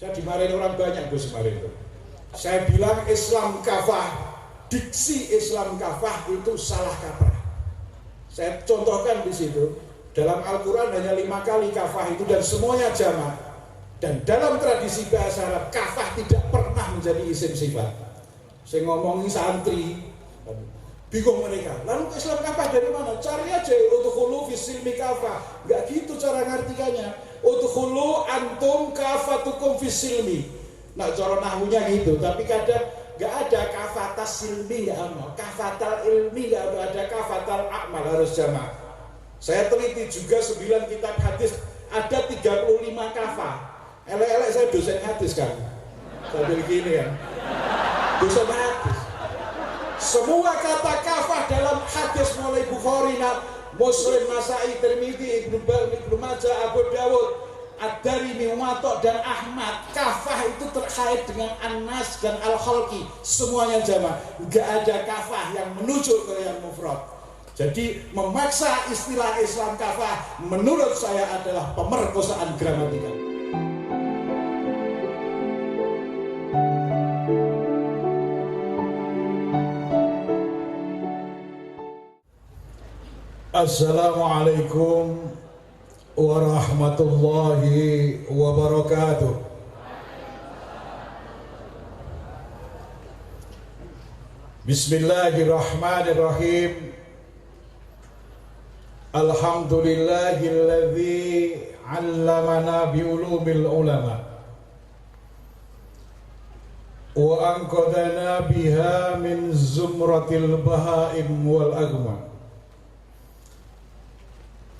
Saya dimarahin orang banyak Gus kemarin itu. Saya bilang Islam kafah, diksi Islam kafah itu salah kaprah. Saya contohkan di situ, dalam Al-Quran hanya 5 kali kafah itu dan semuanya jamak. Dan dalam tradisi bahasa Arab, kafah tidak pernah menjadi isim sifat. Saya ngomongin santri, bingung mereka. Lalu Islam kafah dari mana? Cari aja udkhulu fisilmi kafah. Gak gitu cara ngartikannya. Udkhulu antum kafatukum fisilmi. Nah cara nahwunya gitu, tapi kadang gak ada kafatas silmi, gak ada kafatal ilmi, gak ada kafatal akmal, harus jamak. Saya teliti juga 9 kitab hadis, ada 35 kafah. Elek-elek saya dosen hadis kan, sambil gini kan, dosen hadis. Semua kata kafah dalam hadis mulai Bukhari, Muslim, Nasai, Tirmidzi, Ibnu Majah, Abu Dawud, Ad-Darimi, Muwatta dan Ahmad, kafah itu terkait dengan An-Nas dan Al-Khalqi, semuanya jamak. Gak ada kafah yang menuju ke yang mufrad. Jadi memaksa istilah Islam kafah menurut saya adalah pemerkosaan gramatikal. Assalamualaikum warahmatullahi wabarakatuh. Bismillahirrahmanirrahim. Alhamdulillahilladzi 'allamana biulumil ulama wa anqadana biha min zumratil bahaim wal agma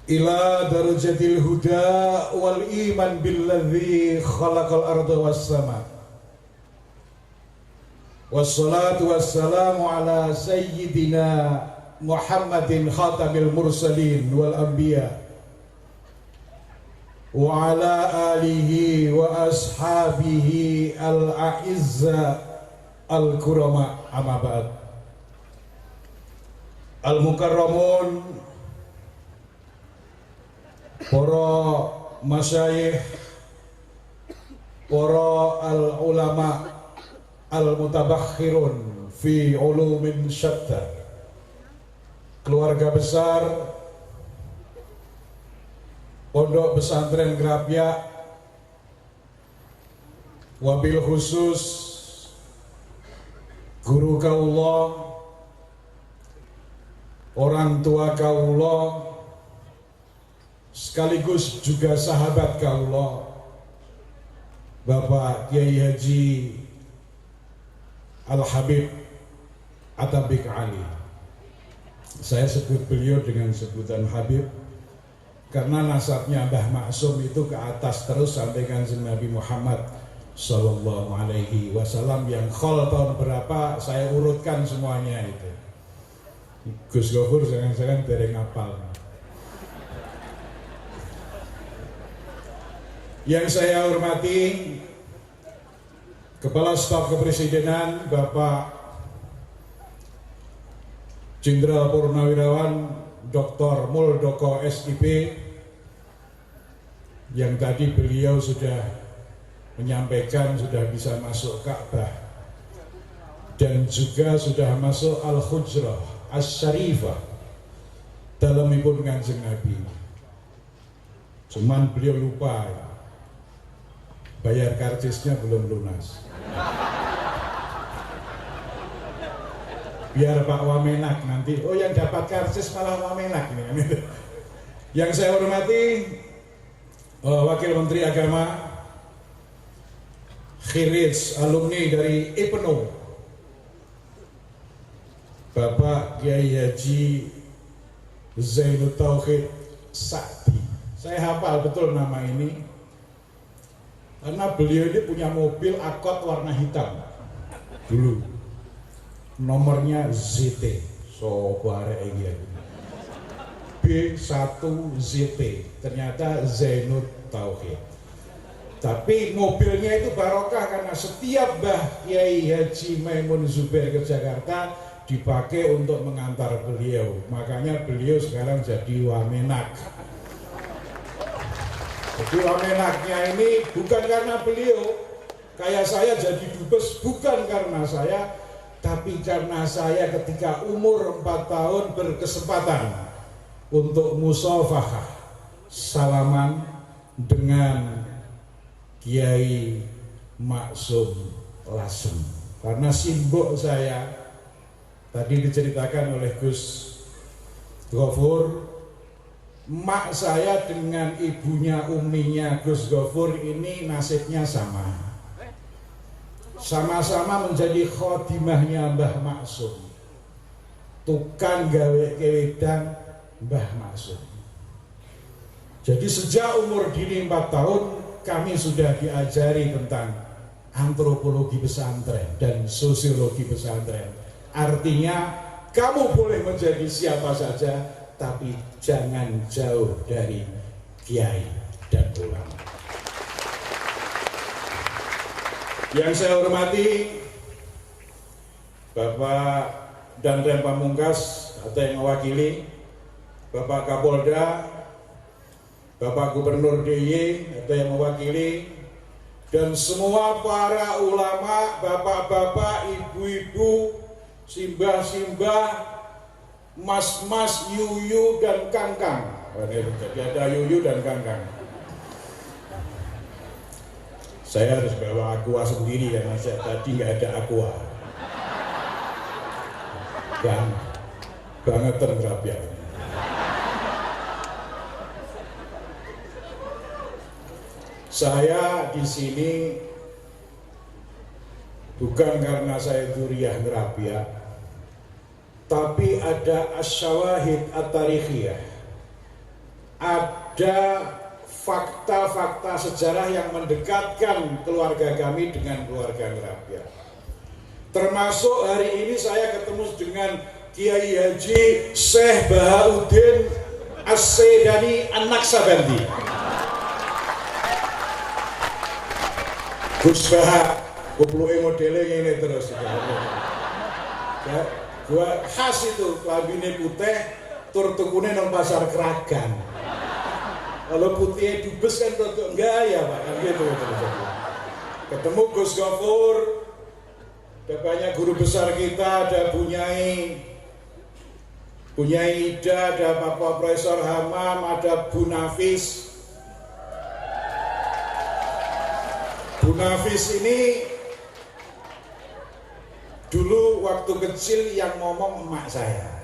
ila darajatil huda wal iman billadzi khalaqal arda was sama. Wassalatu wassalamu ala sayyidina Muhammadin khatamil mursalin wal anbiya wa ala alihi wa ashabihi al-a'izza al-kurama, amma ba'd. Al-mukarramun, para masyayikh, para al-ulama al-mutabakhirun fi ulumin syatta, keluarga besar Pondok Pesantren Grapya, wabil khusus guru kaula, orang tua kaula, sekaligus juga sahabat kaula, Bapak Kiai Haji Al-Habib Atabik Ali. Saya sebut beliau dengan sebutan Habib karena nasabnya Mbah Maksum itu ke atas terus sampai Kanjeng Nabi Muhammad Sallallahu Alaihi Wasallam yang khol tahun berapa saya urutkan semuanya itu. Gus Gofur jangan-jangan dereng apal. Yang saya hormati Kepala Staf Kepresidenan Bapak Jenderal Purnawirawan Dr. Muldoko SIP, yang tadi beliau sudah menyampaikan sudah bisa masuk Ka'bah dan juga sudah masuk Al-Hujrah Asy-Syarifah dalam ibun Kanjeng Nabi. Cuman beliau lupa bayar karcisnya belum lunas. Biar Pak Wamenak nanti, oh yang dapat karcis malah Wamenak ini. Yang saya hormati Wakil Menteri Agama, Khirij, alumni dari IPNU, Bapak Kiai Haji Zainud Tauhid Sa'di. Saya hafal betul nama ini karena beliau ini punya mobil Akot warna hitam dulu, nomornya ZT, so bare B1ZT, ternyata Zainud Tauhid. Tapi mobilnya itu barokah karena setiap Mbah Kiai Haji Maimun Zubair ke Jakarta dipakai untuk mengantar beliau. Makanya beliau sekarang jadi Wamenak. Jadi Wamenaknya ini bukan karena beliau, kayak saya jadi dubes bukan karena saya, tapi karena saya ketika umur 4 tahun berkesempatan untuk musafahah, salaman dengan Kiai Maksum Lasem. Karena simbol saya tadi diceritakan oleh Gus Gofur, mak saya dengan ibunya uminya Gus Gofur ini nasibnya sama. Sama-sama menjadi khotimahnya Mbah Maksum. Tukang gawe kewedang Mbah Maksum. Jadi sejak umur dini 4 tahun kami sudah diajari tentang antropologi pesantren dan sosiologi pesantren. Artinya kamu boleh menjadi siapa saja, tapi jangan jauh dari kiai dan ulama. Yang saya hormati Bapak Danrem Pamungkas atau yang mewakili, Bapak Kapolda, Bapak Gubernur DIY atau yang mewakili, dan semua para ulama, bapak-bapak, ibu-ibu, simbah-simbah, mas-mas, yuyu dan kangkang. Jadi ada yuyu dan kangkang. Saya harus bawa aqua sendiri karena saya tadi nggak ada aqua. Dan banget tergerabia. Saya di sini bukan karena saya duriah ngerabia, tapi ada asyawahid at-tarikhiyah, ada fakta-fakta sejarah yang mendekatkan keluarga kami dengan keluarga ngerabia. Termasuk hari ini saya ketemu dengan Kiai Haji Syekh Bahauddin As-Saidani An-Naksabandi. Gus Bahak, kupluke modele ngene terus. Ya, gua khas itu, klambine putih, tur tukune nang pasar Kragan. Kalau putihnya dubes kan rodok gaya Pak, kan gitu terus. Ketemu Gus Gofur, ada banyak guru besar kita, ada Bunyai Ida, ada Bapak Profesor Hamam, ada Bu Nafis. Bu Nafis ini dulu waktu kecil yang ngomong emak saya.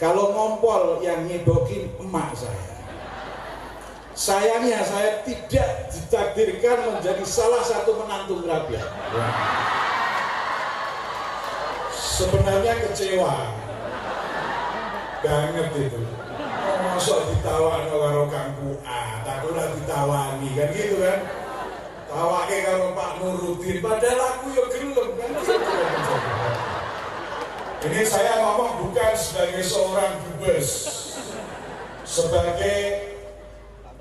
Kalau ngompol yang nyebokin emak saya. Sayangnya saya tidak ditakdirkan menjadi salah satu menantu ngerabia. Sebenarnya kecewa banget itu. Masuk ditawani karo Kang Kuat, aku ora ditawani kan gitu kan. Tawake karo Pak Nuruddin, padahal aku ya gelem kan gitu. Ini saya ngomong bukan sebagai seorang dubes, sebagai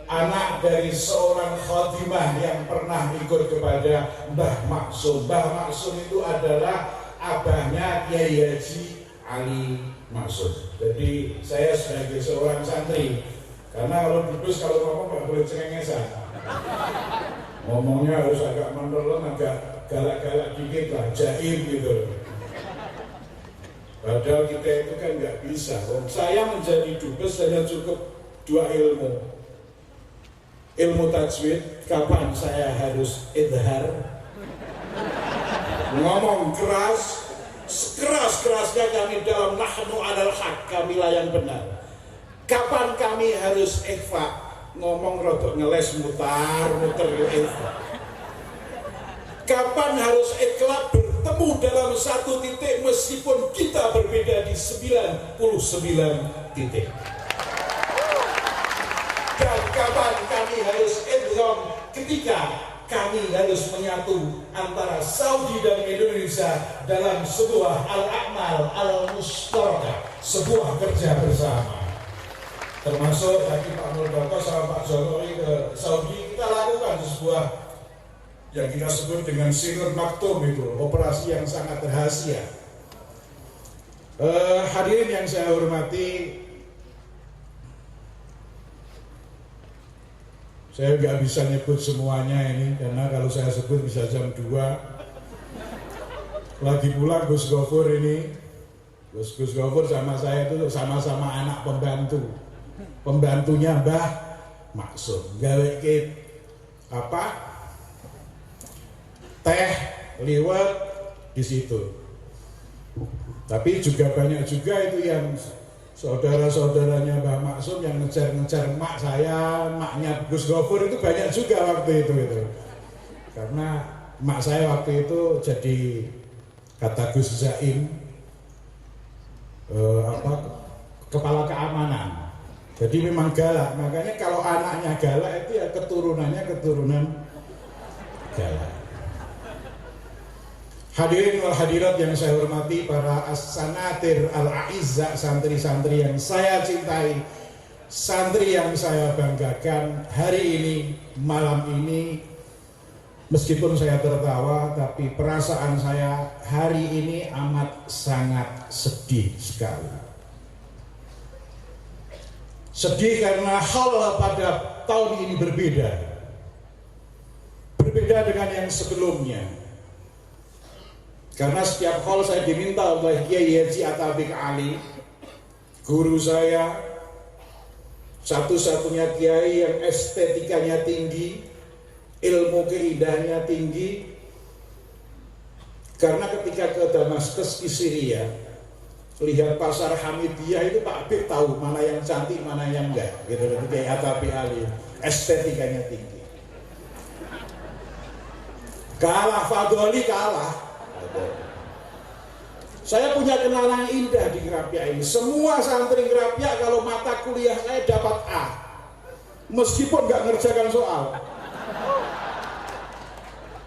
anak dari seorang khotimah yang pernah ikut kepada Mbah Maksum. Mbah Maksum itu adalah abahnya Kiai Haji Ali Maksum. Jadi saya sebagai seorang santri, karena kalau dubes kalau ngomong nggak boleh cengengesan. Ngomongnya harus agak menelan, agak galak-galak dikit lah, jaim gitu. Padahal kita itu kan nggak bisa. Saya menjadi dubes hanya cukup 2 ilmu. Ilmu tajwid, kapan saya harus idhar, ngomong keras, sekeras-kerasnya kami dalam nahnu alal haq, kamilah yang benar. Kapan kami harus ikhfa, ngomong rodok ngeles mutar-muter ikhfa. Kapan harus ikhlas bertemu dalam satu titik meskipun kita berbeda di 99 titik. Dan kapan kami harus idgham ketika kami harus menyatu antara Saudi dan Indonesia dalam sebuah al-a'mal al-mushtarakah, sebuah kerja bersama. Termasuk tadi Pak Muldoko sama Pak Jokowi ke Saudi, kita lakukan sebuah yang kita sebut dengan Sinur Maktum, itu operasi yang sangat rahasia. Hadirin yang saya hormati, Saya nggak bisa nyebut semuanya ini, karena kalau saya sebut bisa jam 2. Lagi pula Gus Gofur ini, Gus Gofur sama saya itu sama-sama anak pembantu. Pembantunya Mbah Maksum. Gawe teh liwet di situ. Tapi juga banyak juga itu yang saudara-saudaranya Mbah Maksum yang ngejar-ngejar mak saya, maknya Gus Gofur itu banyak juga waktu itu. Karena mak saya waktu itu jadi, kata Gus Zaim, kepala keamanan. Jadi memang galak. Makanya kalau anaknya galak itu ya keturunannya keturunan galak. Hadirin wal hadirat yang saya hormati, para as-sanatir al-a'izzah, santri-santri yang saya cintai, santri yang saya banggakan, hari ini, malam ini, meskipun saya tertawa, tapi perasaan saya hari ini amat sangat sedih sekali. Sedih karena hal pada tahun ini berbeda. Berbeda dengan yang sebelumnya. Karena setiap hal saya diminta oleh Kiai Haji Atabik Ali, guru saya, satu-satunya kiai yang estetikanya tinggi, ilmu keindahannya tinggi. Karena ketika ke Damaskus di Syria, lihat pasar Hamidiyah itu Pak Habib tahu mana yang cantik, mana yang enggak. Gitu, Kiai Atabik Ali, estetikanya tinggi. Kalah Fadoli, kalah. Saya punya kenalan indah di Ngerapia ini. Semua santri Ngerapia kalau mata kuliah saya dapat A, meskipun nggak ngerjakan soal.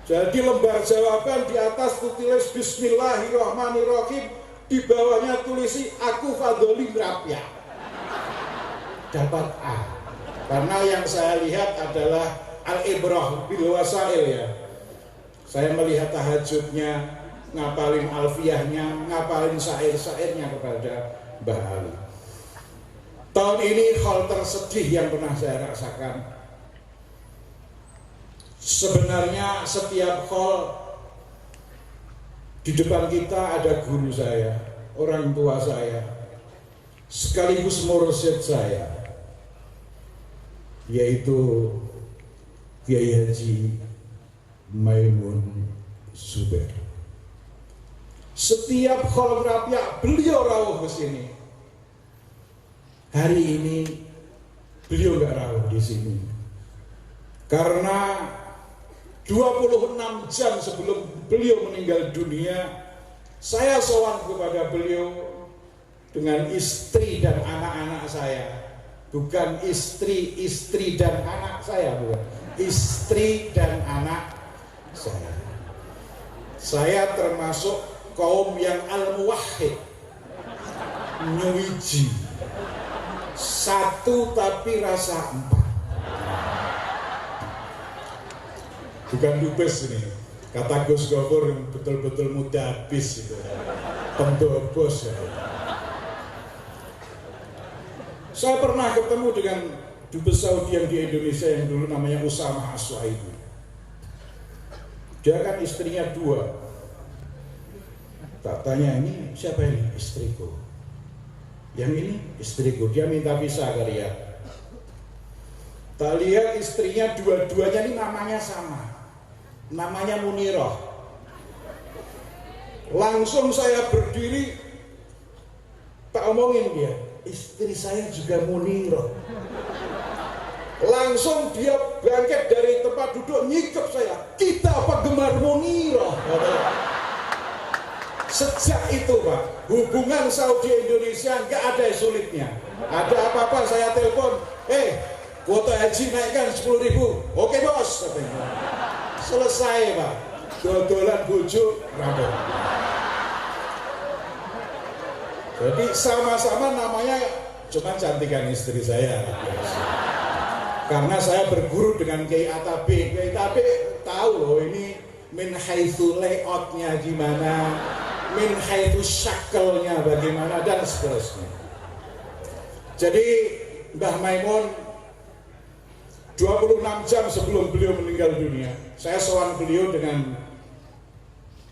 Jadi lembar jawaban di atas tulis Bismillahirrahmanirrahim, di bawahnya tulisi aku Fadoli Ngerapia, dapat A. Karena yang saya lihat adalah al-ibrah bil wasail ya. Saya melihat tahajudnya, ngapalin alfiyahnya, ngapalin syair-syairnya kepada Mbah Ali. Tahun ini hal tersedih yang pernah saya rasakan. Sebenarnya setiap hal di depan kita ada guru saya, orang tua saya, sekaligus mursyid saya, yaitu Kiai Haji Maimun Zubair. Setiap hal Ngerapia beliau rawuh ke sini. Hari ini beliau nggak rawuh di sini. Karena 26 jam sebelum beliau meninggal dunia, saya sowan kepada beliau dengan istri dan anak-anak saya. Bukan istri dan anak saya, bukan. Istri dan anak saya. Saya termasuk kaum yang al-muwahhid, nyuwiji, satu tapi rasa empat. Bukan dubes ini, kata Gus Gofur betul-betul muda habis itu, pendobos ya. Saya pernah ketemu dengan dubes Saudi yang di Indonesia yang dulu namanya Usama As-Suhaimi. Dia kan istrinya 2. Tak tanya, ini siapa ini? Istriku. Yang ini istriku. Dia minta visa ke Riyadh. Tak lihat istrinya dua-duanya ini namanya sama. Namanya Munirah. Langsung saya berdiri, tak omongin dia, istri saya juga Munirah. Langsung dia bangkit dari tempat duduk, nyikap saya, kita penggemar Munirah. Sejak itu Pak, hubungan Saudi Indonesia nggak ada sulitnya. Ada apa-apa saya telepon, kuota haji naikkan 10.000, oke bos, katanya. Selesai Pak, dodolan bojo rampung. Jadi sama-sama namanya cuma cantikan istri saya. Karena saya berguru dengan Kiai Atabik. Kiai Atabik tahu loh ini min haitsu layoutnya gimana, min haitsu syakelnya bagaimana, dan seterusnya. Jadi Mbah Maimun 26 jam sebelum beliau meninggal dunia, saya sowan beliau dengan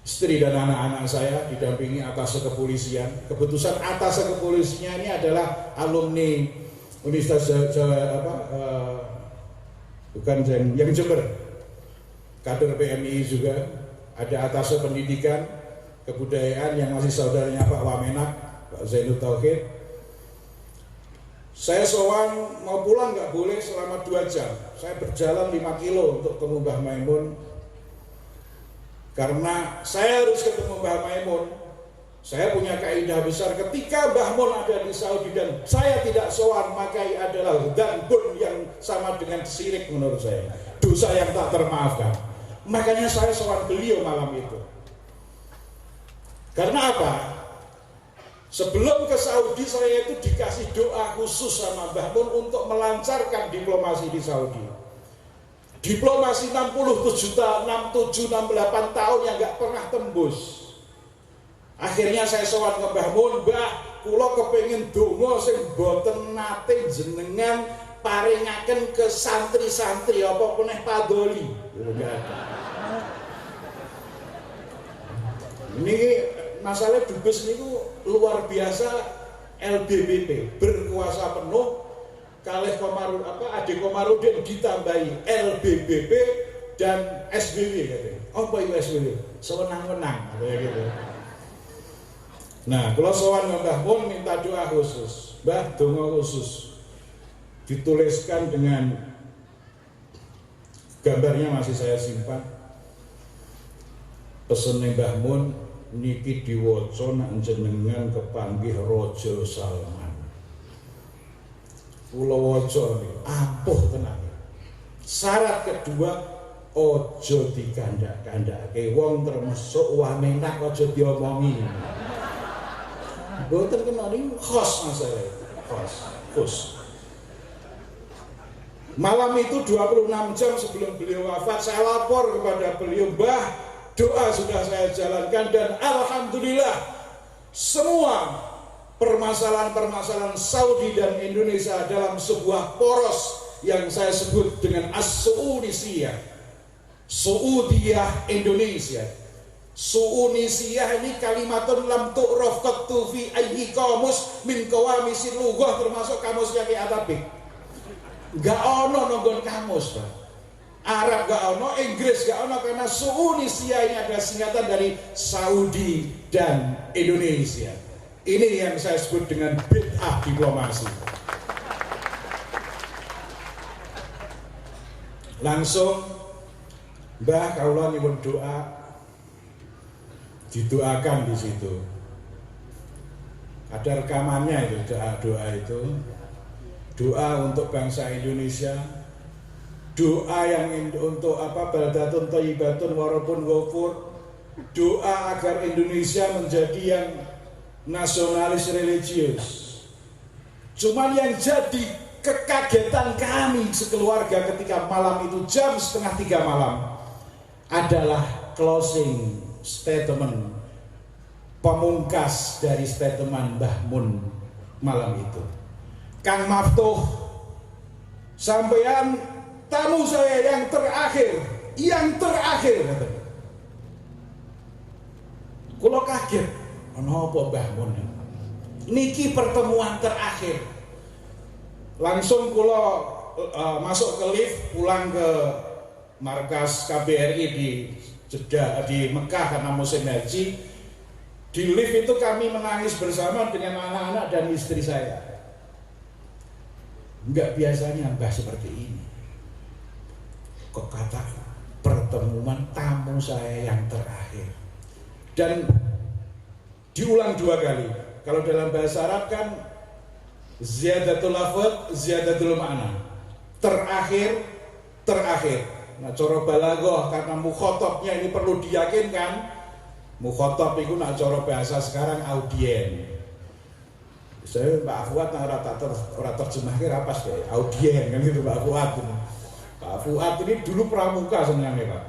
istri dan anak-anak saya didampingi atas kepolisian. Keputusan atas kepolisian ini adalah alumni Universitas yang Jember, kader PMI juga, ada atas pendidikan kebudayaan yang masih saudaranya Pak Wamenak, Pak Zainud Tauhid. Saya sowan mau pulang nggak boleh selama 2 jam. Saya berjalan 5 kilo untuk ketemu Mbah Maimun. Karena saya harus ketemu Mbah Maimun. Saya punya kaidah besar, ketika Mbah Mun ada di Saudi dan saya tidak sowan, maka adalah dzambun yang sama dengan syirik menurut saya. Dosa yang tak termaafkan. Makanya saya sowan beliau malam itu. Karena apa? Sebelum ke Saudi saya itu dikasih doa khusus sama Mbah Mun untuk melancarkan diplomasi di Saudi. Diplomasi 67 68 tahun yang nggak pernah tembus. Akhirnya saya sowan ke Mbah Mun, Mbah, kula kepengin donga sing boten nate jenengan paringaken ke santri-santri apa meneh padoli. Ini masalah dubes niku luar biasa. LBBP berkuasa penuh kalih Ade Komarudin ditambahi LBBP dan SBW katanya. Apa itu SBW? Sewenang-wenang katanya gitu. Nah, kalau sowan Mbah Mun minta doa khusus, Mbah donga khusus, dituliskan dengan gambarnya masih saya simpan. Pesen Mbah Mun niki diwaca nak jenengan kepanggih Raja Salman. Kula waca niki ampuh tenan. Syarat kedua, ojo dikandak-kandake wong termasuk Wamenak ojo diomongi. Boten kena niku khos masalah. Khos. Malam itu 26 jam sebelum beliau wafat, saya lapor kepada beliau, Mbah, doa sudah saya jalankan dan alhamdulillah semua permasalahan-permasalahan Saudi dan Indonesia dalam sebuah poros yang saya sebut dengan As-Su'unisiyah, Su'udiyah Indonesia. Su'unisiyah ini kalimatun lam tu'raf qattu fi ayyi qamus min qawamisil lughah, termasuk kamusnya Ki Atabik. Gak ono nonggon kamus, Pak. Arab gak ono, Inggris gak ono, karena Su'unisiyah ini adalah singkatan dari Saudi dan Indonesia. Ini yang saya sebut dengan bid'ah diplomasi. Langsung Mbah kaula nyuwun doa, didoakan di situ. Ada rekamannya itu, doa itu. Doa untuk bangsa Indonesia, doa yang untuk baldatun thayyibatun warabun ghafur, doa agar Indonesia menjadi yang nasionalis religius. Cuman yang jadi kekagetan kami sekeluarga ketika malam itu jam 2:30 malam adalah closing statement, pemungkas dari statement Mbah Mun malam itu. Kang Maftuh, sampean tamu saya yang terakhir katanya. Kula kaget, menapa Mbah Mun niki pertemuan terakhir. Langsung kula masuk ke lift pulang ke markas KBRI di Jeddah, di Mekah karena musim haji. Di lift itu kami menangis bersama dengan anak-anak dan istri saya. Enggak biasanya Mbah seperti ini. Kok kata pertemuan tamu saya yang terakhir. Dan diulang 2 kali. Kalau dalam bahasa Arab kan ziyadatul lafadz, ziyadatul makna. Terakhir. Nah, cara balaghah karena mukhatabnya ini perlu diyakinkan. Mukhatab itu nak cara bahasa sekarang audien. Saya Pak Fuad ora terjemahke ra pas kayak audien kan gitu Pak Fuad. Pak Fuad ini dulu pramuka sebenarnya Pak.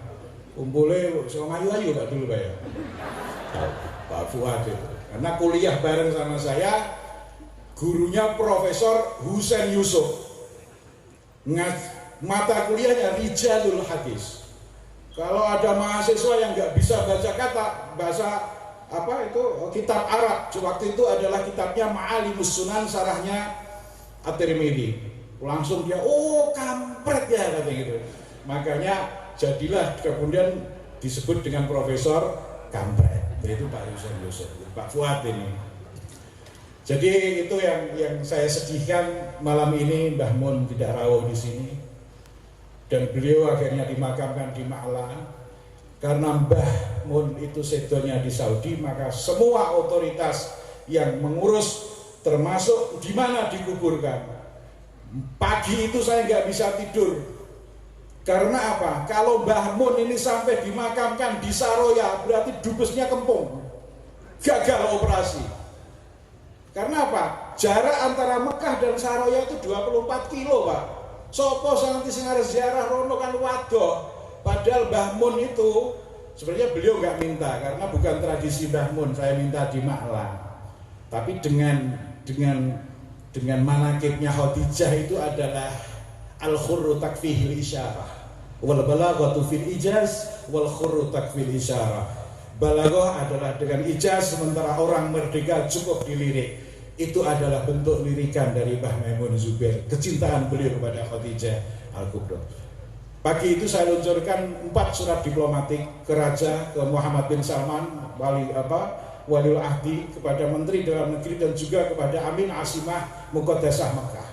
Kumpulnya so ayu-ayu Pak dulu Pak ya. Pak Fuad itu. Karena kuliah bareng sama saya, gurunya Profesor Husain Yusuf. mata kuliahnya Rijalul Hadis. Kalau ada mahasiswa yang nggak bisa baca kata bahasa apa itu kitab Arab, waktu itu adalah kitabnya Ma'alimus Sunan, sarahnya At-Tirmidzi. Langsung dia, oh kampret ya katanya gitu. Makanya jadilah kemudian disebut dengan Profesor Kampret, yaitu Pak Yusuf, Pak Fuad ini. Jadi itu yang saya sedihkan malam ini, Mbah Mun tidak rawuh di sini dan beliau akhirnya dimakamkan di Ma'la. Karena Mbah Mun itu sedonya di Saudi, maka semua otoritas yang mengurus termasuk di mana dikuburkan. Pagi itu saya nggak bisa tidur. Karena apa? Kalau Mbah Mun ini sampai dimakamkan di Saroya, berarti dubesnya kempung, gagal operasi. Karena apa? Jarak antara Mekah dan Saroya itu 24 kilo, Pak. Sopo santi sing arep ziarah rono kan wadoh. Padahal Mbah Mun itu sebenarnya beliau nggak minta, karena bukan tradisi Mbah Mun, saya minta di Ma'la. Tapi dengan manakibnya Khadijah itu adalah al-khurru takfihil isyarah wal balaghatu fil ijaz wal khurru takfil isyarah. Balaghah adalah dengan ijaz, sementara orang merdeka cukup dilirik. Itu adalah bentuk lirikan dari Mbah Maimun Zubair, kecintaan beliau kepada Khadijah Al-Kubra. Pagi itu saya luncurkan 4 surat diplomatik ke Raja, ke Muhammad bin Salman, Waliul Ahdi, kepada Menteri Dalam Negeri dan juga kepada Amin Asimah Muqaddasah Mekah.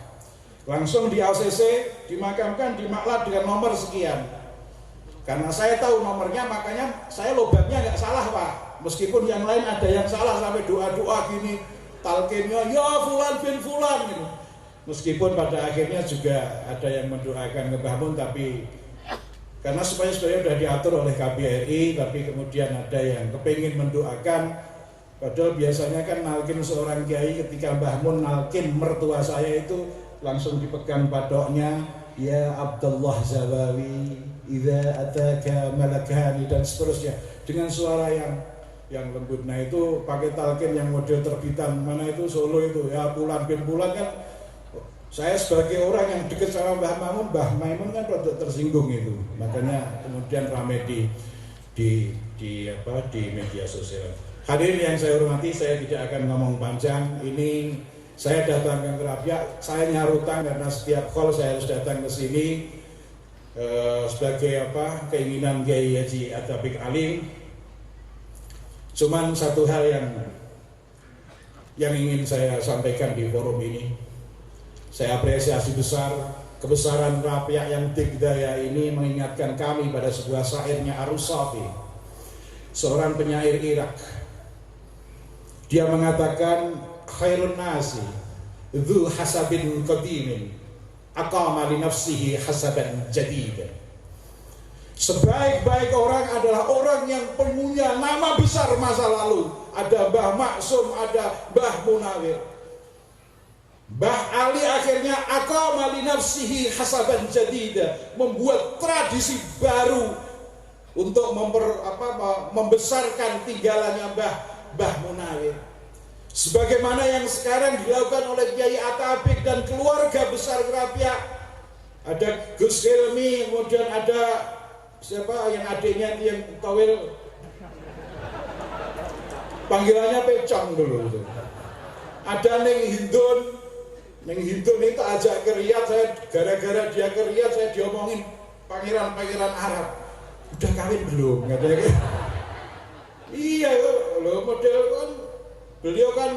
Langsung di ACC dimakamkan di Ma'la dengan nomor sekian. Karena saya tahu nomornya, makanya saya lobatnya nggak salah, Pak. Meskipun yang lain ada yang salah sampai doa-doa gini, talqinnya ya fulan bin fulan gitu. Meskipun pada akhirnya juga ada yang mendoakan ke Mbah Mun, tapi karena supaya sudah diatur oleh KBRI, tapi kemudian ada yang kepingin mendoakan. Padahal biasanya kan nalkin seorang kiai, ketika Mbah Mun nalkin mertua saya itu langsung dipegang padoknya, ya Abdullah Zawawi, idza ataka malakani, dan seterusnya dengan suara yang lembut. Nah itu pakai talqin yang model terbitan, mana itu Solo itu, ya Fulan bin Fulan kan. Saya sebagai orang yang dekat sama Mbah Maimun kan rada tersinggung itu, makanya kemudian ramai di media sosial. Hadirin yang saya hormati, saya tidak akan ngomong panjang. Ini saya datang ke Kerapiak, saya nyarutang karena setiap call saya harus datang ke sini sebagai keinginan Kiai Haji Atabik Alim. Cuman satu hal yang ingin saya sampaikan di forum ini. Saya apresiasi besar kebesaran Rapiak yang Digdaya ini mengingatkan kami pada sebuah syairnya Arus Safi, seorang penyair Irak. Dia mengatakan, khairun nasi dzu hasabin qadimin aqama li nafsihi hasaban jadidan. Sebaik-baik orang adalah orang yang punya nama besar masa lalu. Ada Mbah Maksum, ada Mbah Munawir. Mbah Ali akhirnya aqama li nafsihi hasaban jadida, membuat tradisi baru untuk membesarkan tinggalannya Mbah Munawir. Sebagaimana yang sekarang dilakukan oleh Kiai Atabik dan keluarga besar Kerapiak. Ada Gus Hilmi, kemudian ada siapa yang adiknya yang tawil, panggilannya Pecong dulu itu. Ada Neng Hindun itu ajak ke Riyadh, saya gara-gara dia ke Riyadh saya diomongin pangeran Arab. Udah kawin belum? Katanya. Iya loh, model kan beliau kan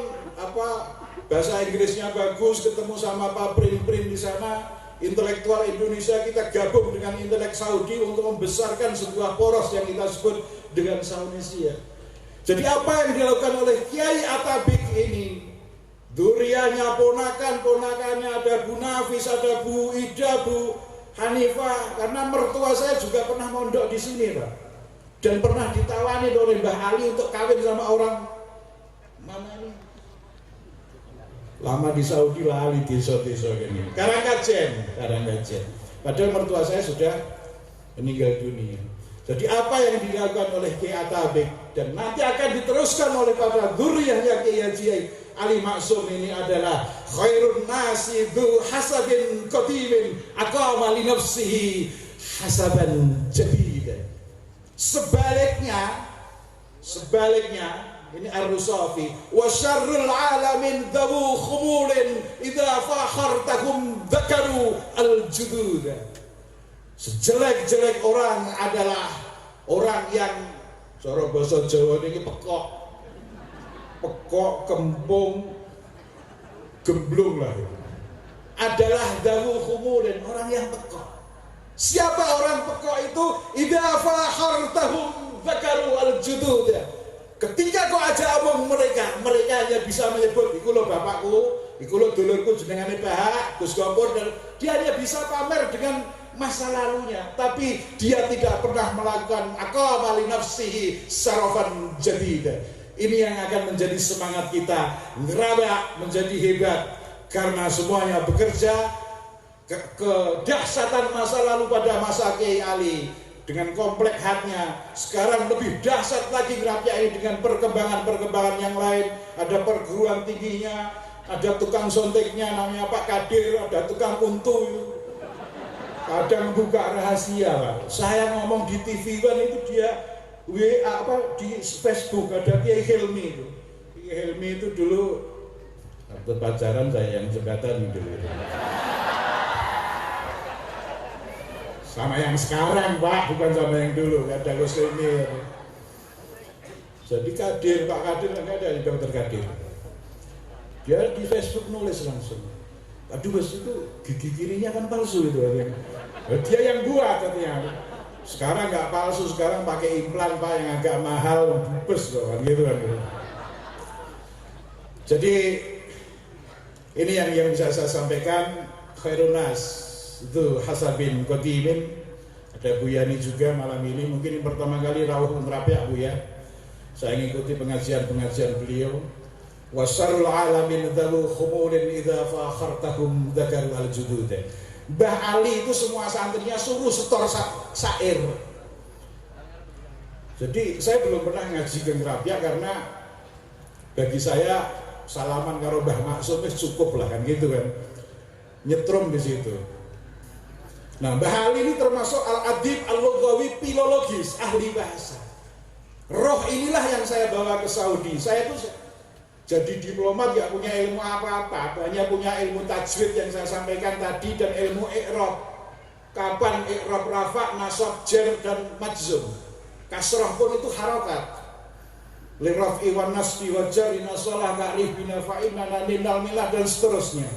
bahasa Inggrisnya bagus, ketemu sama Pak Prim di sana, intelektual Indonesia kita gabung dengan intelek Saudi untuk membesarkan sebuah poros yang kita sebut dengan Saunesia. Jadi apa yang dilakukan oleh Kiai Atabik ini? Durianya ponakannya ada Bu Nafis, ada Bu Ida, Bu Hanifah. Karena mertua saya juga pernah mondok di sini, Pak. Dan pernah ditawani oleh Mbah Ali untuk kawin sama orang mana ini? Lama di Saudi lali desa-desa gini. Karangkajen. Padahal mertua saya sudah meninggal dunia. Jadi apa yang dilakukan oleh Kiai Atabik dan nanti akan diteruskan oleh para dzurriyyahnya Kiai Haji Ali Maksum ini adalah khairun nasi dzu hasabin qadimin aqama li nafsihi hasaban jadidan. Sebaliknya ini Ar-Rusafi wa syarrul alamin dzu khumulin idza fakhartahum dzakaru al-judud. Sejelek-jelek orang adalah orang yang cara basa Jawa ini pekok, kempung, gemblung lah. Adalah dawu khumulin, orang yang pekok. Siapa orang pekok itu? Idza fakhartahum dzakaru al-judud. Ketika kau ajak omong mereka hanya bisa menyebut iku lho bapakku, iku lho dulurku jenengane Bahak, Gus Gopur, dan dia hanya bisa pamer dengan masa lalunya, tapi dia tidak pernah melakukan aqama li nafsihi syarafan jadida. Ini yang akan menjadi semangat kita ngeraba menjadi hebat, karena semuanya bekerja kedahsyatan masa lalu pada masa Kiai Ali dengan komplek hatnya, sekarang lebih dahsyat lagi Ngerapia ini dengan perkembangan yang lain. Ada perguruan tingginya, ada tukang sonteknya namanya Pak Kadir, ada tukang untu, kadang buka rahasia Pak. Saya ngomong di TV kan itu dia WA di Facebook, ada Kiai Helmi itu. Kiai Helmi itu dulu waktu pacaran saya yang jembatan dulu. Sama yang sekarang Pak, bukan sama yang dulu, ada Gus Helmi. Jadi Kadir, Pak Kadir nggak ada, Dokter Kadir. Dia di Facebook nulis langsung. Aduh Bos, itu gigi kirinya kan palsu itu. Dia yang buat katanya. Sekarang nggak palsu, sekarang pakai implan Pak yang agak mahal, bus loh kan gitu kan. Jadi ini yang bisa saya sampaikan. Khairun nas itu hasabin qadimin. Ada Bu Yani juga malam ini, mungkin yang pertama kali rawuh Ngerapia Bu ya. Saya mengikuti pengajian beliau. Wasarul alamin dzalu khumulin idza fakhartahum dzakaru al-judud. Mbah Ali itu semua santrinya suruh setor syair. Jadi saya belum pernah ngaji ke Ngerapia karena bagi saya salaman karo Mbah Maksum cukup lah kan gitu kan. Nyetrum di situ. Nah, Mbah Ali ini termasuk al-adib al-lughawi filologis, ahli bahasa. Roh inilah yang saya bawa ke Saudi. Saya tuh jadi diplomat gak punya ilmu apa-apa, hanya punya ilmu tajwid yang saya sampaikan tadi dan ilmu i'rab. Kapan i'rab rafa, nasab, jar dan majzum. Kasrah pun itu harokat. Li raf'i wan nasbi wa jarri nasalah ta'rif bina fa'inna nanindal milah dan seterusnya.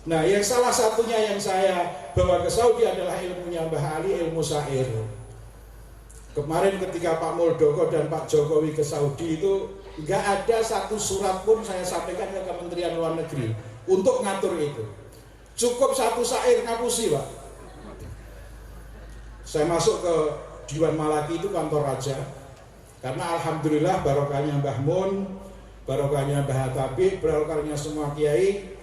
Nah, yang salah satunya yang saya bawa ke Saudi adalah ilmunya Mbah Ali, ilmu syair. Kemarin ketika Pak Muldoko dan Pak Jokowi ke Saudi itu nggak ada satu surat pun saya sampaikan ke Kementerian Luar Negeri untuk ngatur itu. Cukup satu syair ngapusi Pak. Saya masuk ke Diwan Malaki itu kantor raja. Karena alhamdulillah barokahnya Mbah Mun, barokahnya Mbah Atabik, barokahnya semua kiai,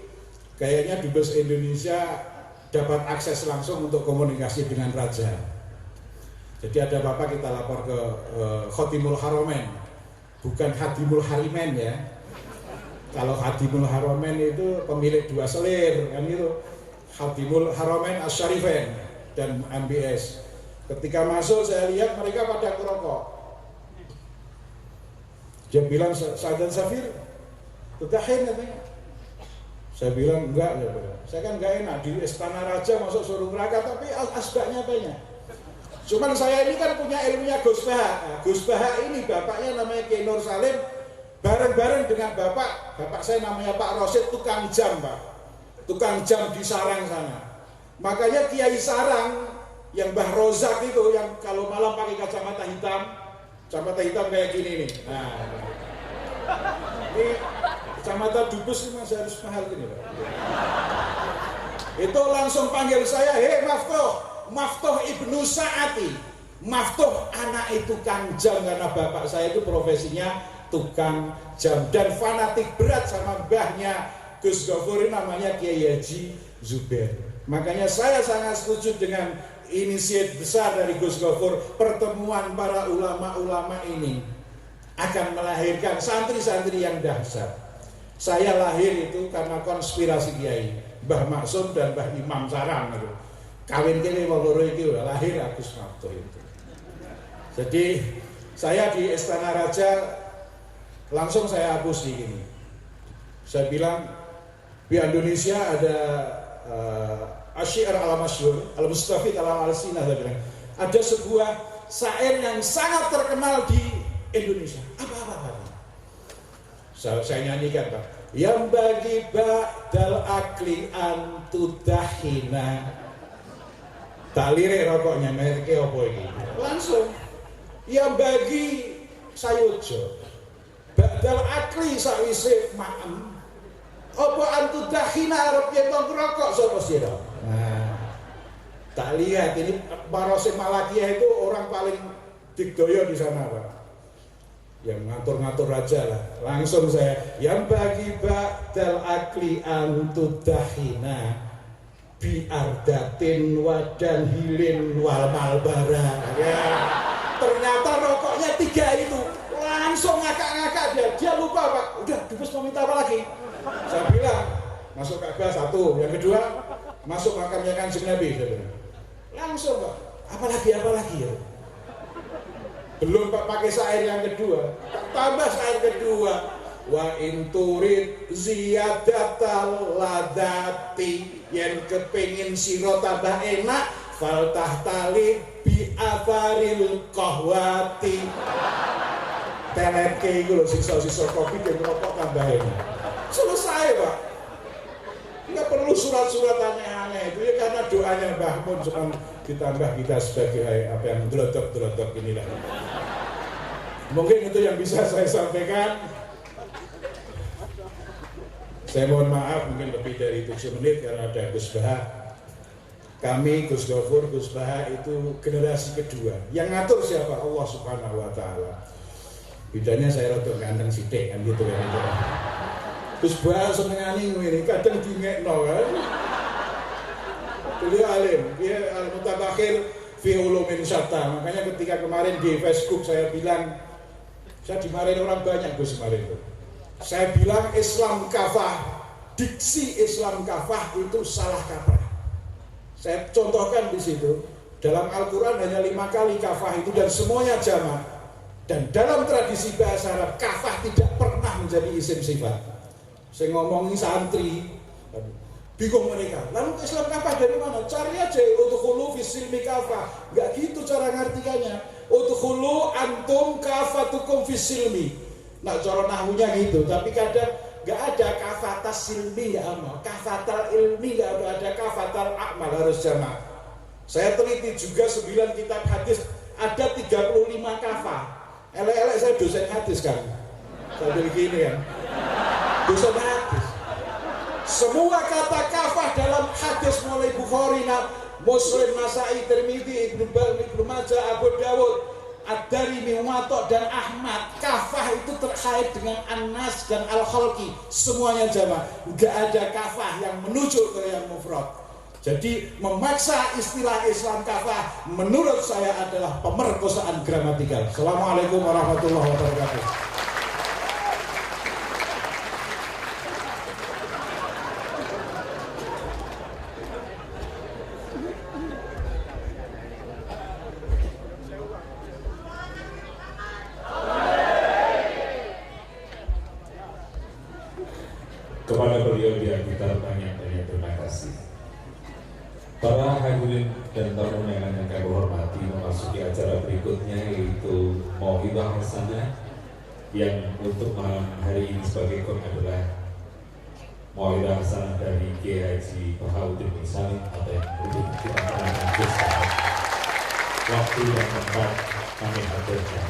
kayaknya Dubes Indonesia dapat akses langsung untuk komunikasi dengan raja. Jadi ada Bapak kita lapor ke Khotimul Haromen, bukan Hadimul Harimen ya. Kalau Hadimul Haromen itu pemilik dua selir kan itu. Hadimul Haromen Asyarifen dan MBS. Ketika masuk saya lihat mereka pada merokok. Dia bilang Sadan Safir, tetahin katanya. Saya bilang enggak, saya kan enggak enak di Istana Raja masuk suruh neraka, tapi asbaknya banyak. Cuman saya ini kan punya ilmunya Gus Bahak. Nah, Gus Bahak ini bapaknya namanya Kiai Nur Salim, bareng-bareng dengan bapak saya namanya Pak Rosid, tukang jam Pak, tukang jam di Sarang sana. Makanya Kiai Sarang yang Mbah Rozak itu yang kalau malam pakai kacamata hitam kayak gini nih. Nah, ini kacamata dubes ini masih harus mahal gini Pak. Itu langsung panggil saya, hei Maftuh Ibnu Sa'ati. Maftuh anak itu tukang jam, karena bapak saya itu profesinya tukang jam dan fanatik berat sama mbahnya Gus Gopur namanya Kiai Haji Zubair. Makanya saya sangat setuju dengan inisiat besar dari Gus Gofur, pertemuan para ulama-ulama ini akan melahirkan santri-santri yang dahsyat. Saya lahir itu karena konspirasi kiai Mbah Maksum dan Mbah Imam Sarang itu. Kawin kene wong loro iki lahir Agus Maftuh itu. Jadi saya di Istana Raja langsung saya hapus di sini. Saya bilang di Indonesia ada Asy'ar al-Masyhur, al-Mustafid al-Alsina, saya bilang ada sebuah syair yang sangat terkenal di Indonesia. Apa? Saya nyanyikan, Pak. Yang bagi ba'dal akli antudahina. Tak lirik rokoknya, merke apa ini? Langsung. Yang bagi sayojo ba'dal akli sawise ma'am. Apa antudahina arep yen rokok sapa sira? Nah, tak lihat ini Marosim Malakiyah itu orang paling digdoyo di sana, Pak. Yang ngatur-ngatur raja lah. Langsung saya yang bagi ba'dal akli antudahina biardatin wadan hilin wal malbara. Ya, ternyata rokoknya 3 itu. Langsung ngakak-ngakak dia lupa, Pak. Udah, Dubes mau minta apa lagi? Saya bilang masuk Ka'bah 1, yang kedua masuk makamnya Kanjeng Nabi, saya bilang. Langsung, Pak. Apalagi ya. Belum, Pak, pakai syair yang kedua. Tambah syair kedua. Wa inturid ziyadatal ladati, yang kepengin sira tambah enak fal tahtali bi afaril qahwati. Teleke iku lho sisa-sisa kopi dan rokok tambah enak. Selesai, Pak. Nggak perlu surat-surat aneh-aneh itu ya, karena doanya Mbah Mun cuma ditambah kita sebagai apa yang delotok-delotok inilah. Mungkin itu yang bisa saya sampaikan. Saya mohon maaf mungkin lebih dari 7 menit karena ada Gus Baha. Kami Gus Gofur, Gus Baha itu generasi kedua. Yang ngatur siapa? Allah Subhanahu wa taala. Bedanya saya rada ganteng sithik kan gitu kan. Gus Baha senengane ngene, kadang dingekno kan. Beliau alim, dia al-mutabakhir fi ulumin syatta. Makanya ketika kemarin di Facebook saya bilang, saya dimarahin orang banyak Gus kemarin itu. Saya bilang Islam kafah, diksi Islam kafah itu salah kaprah. Saya contohkan di situ, dalam Al-Quran hanya 5 kali kafah itu dan semuanya jamak. Dan dalam tradisi bahasa Arab, kafah tidak pernah menjadi isim sifat. Saya ngomongin santri, bingung mereka. Lalu Islam kafah dari mana? Cari aja udkhulu fisilmi kafah. Gak gitu cara ngartikannya. Udkhulu antum kafatukum fisilmi. Nah, cara nahunya gitu, tapi kadang gak ada kafatas silmi ya amal, kafatal ilmi gak ada kafatal akmal, harus jamak. Saya teliti juga 9 kitab hadis, ada 35 kafah. Elek-elek saya dosen hadis kan, sambil gini kan, dosen hadis. Semua kata kafah dalam hadis mulai Bukhari, Muslim, Nasai, Tirmidzi, Ibnu Majah, Abu Dawud, Ad-Darimi, Muwatta dan Ahmad, kafah itu terkait dengan An-Nas dan Al-Khalqi, semuanya jamak. Enggak ada kafah yang menuju ke yang mufrad. Jadi memaksa istilah Islam kafah menurut saya adalah pemerkosaan gramatikal. Assalamualaikum warahmatullahi wabarakatuh. Kepada beliau kita banyak-banyak terima kasih. Para hadirin dan tamu yang kami hormati, memasuki acara berikutnya yaitu Mau'idhah Hasanah, yang untuk malam hari ini sebagai kon adalah Mau'idhah Hasanah dari Kiai Haji Bahauddin bin Salim atau yang belum kita kenal. Waktu dan tempat kami aturkan.